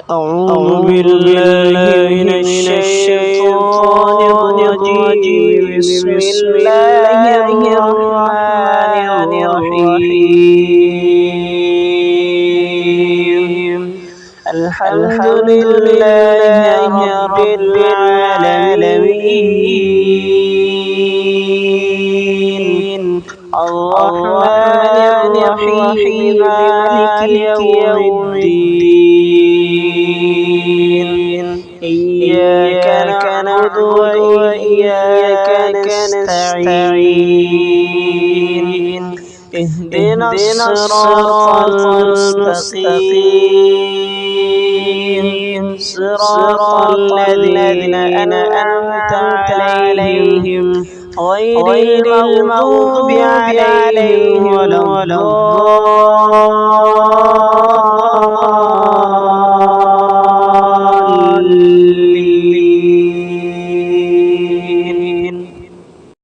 أعوذ بالله من الشيطان الرجيم. بسم الله الرحمن الرحيم. الحمد لله رب العالمين، الرحمن الرحيم، مالك يوم الدين. إياك نعبد وإياك نستعين. اهدنا الصراط المستقيم، صراط الذين أنعمت عليهم غير المغضوب عليهم ولا الضالين.